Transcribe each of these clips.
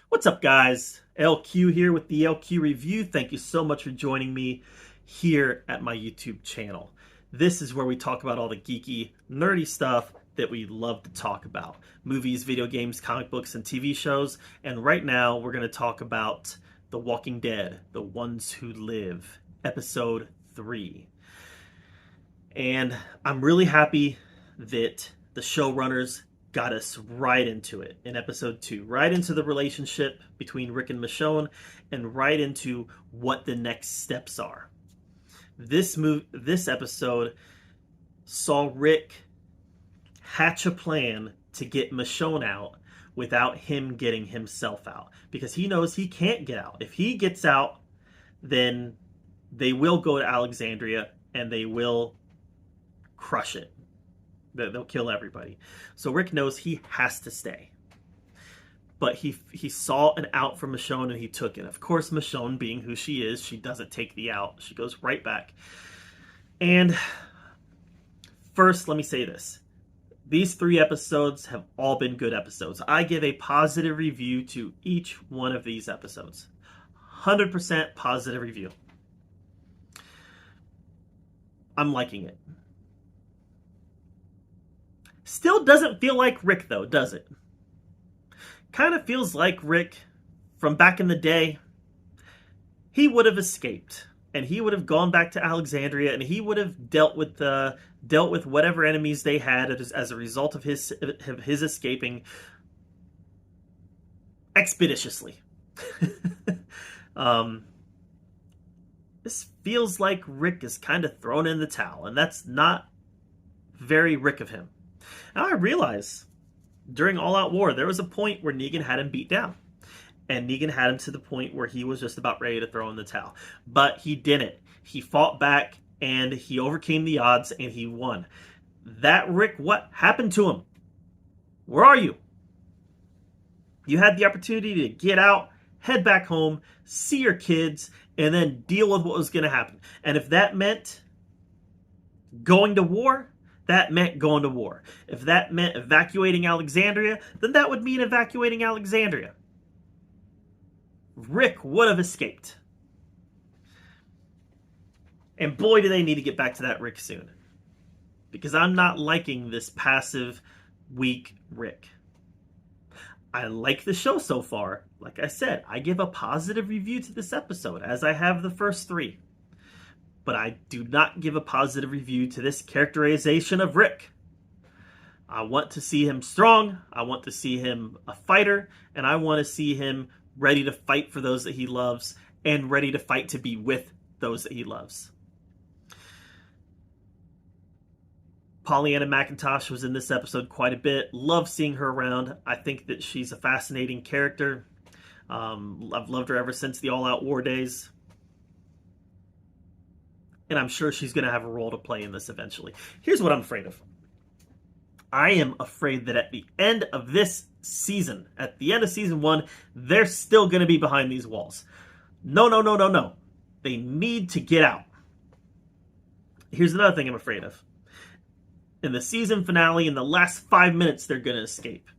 What's up, guys? LQ here with the LQ Review. Thank you so much for joining me here at my YouTube channel. This is where we talk about all the geeky, nerdy stuff that we love to talk about. Movies, video games, comic books, and TV shows. And right now, we're going to talk about The Walking Dead, The Ones Who Live, Episode 3. And I'm really happy that the showrunners got us right into it in episode 2, right into the relationship between Rick and Michonne, and right into what the next steps are. This episode saw Rick hatch a plan to get Michonne out without him getting himself out, because he knows he can't get out. If he gets out, then they will go to Alexandria and they will crush it. They'll kill everybody. So Rick knows he has to stay. But he saw an out from Michonne and he took it. Of course, Michonne, being who she is, she doesn't take the out. She goes right back. And first, let me say this. These 3 episodes have all been good episodes. I give a positive review to each one of these episodes. 100% positive review. I'm liking it. Still doesn't feel like Rick, though, does it? Kind of feels like Rick from back in the day. He would have escaped, and he would have gone back to Alexandria, and he would have dealt with whatever enemies they had as a result of his escaping expeditiously. This feels like Rick is kind of thrown in the towel, and that's not very Rick of him. Now I realize during All Out War, there was a point where Negan had him beat down. And Negan had him to the point where he was just about ready to throw in the towel. But he didn't. He fought back and he overcame the odds and he won. That Rick, what happened to him? Where are you? You had the opportunity to get out, head back home, see your kids, and then deal with what was going to happen. And if that meant going to war, that meant going to war. If that meant evacuating Alexandria, then that would mean evacuating Alexandria. Rick would have escaped. And boy, do they need to get back to that Rick soon. Because I'm not liking this passive, weak Rick. I like the show so far. Like I said, I give a positive review to this episode, as I have the first 3. But I do not give a positive review to this characterization of Rick. I want to see him strong, I want to see him a fighter, and I want to see him ready to fight for those that he loves, and ready to fight to be with those that he loves. Pollyanna McIntosh was in this episode quite a bit. Love seeing her around. I think that she's a fascinating character. I've loved her ever since the All Out War days. And I'm sure she's going to have a role to play in this eventually. Here's what I'm afraid of. I am afraid that at the end of this season, at the end of season 1, they're still going to be behind these walls. No. They need to get out. Here's another thing I'm afraid of. In the season finale, in the last 5 minutes, they're going to escape.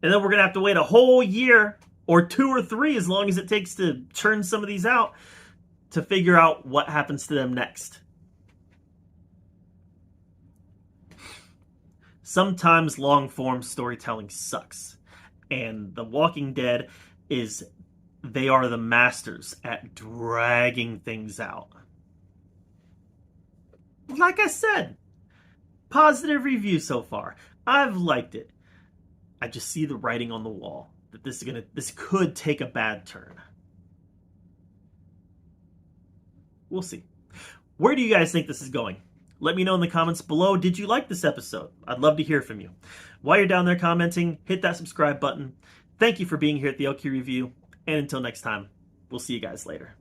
And then we're going to have to wait a whole year, or 2 or 3, as long as it takes to churn some of these out, to figure out what happens to them next. Sometimes long-form storytelling sucks. And The Walking Dead they are the masters at dragging things out. Like I said, positive review so far. I've liked it. I just see the writing on the wall that this could take a bad turn. We'll see. Where do you guys think this is going? Let me know in the comments below. Did you like this episode? I'd love to hear from you. While you're down there commenting, hit that subscribe button. Thank you for being here at the LQ Review. And until next time, we'll see you guys later.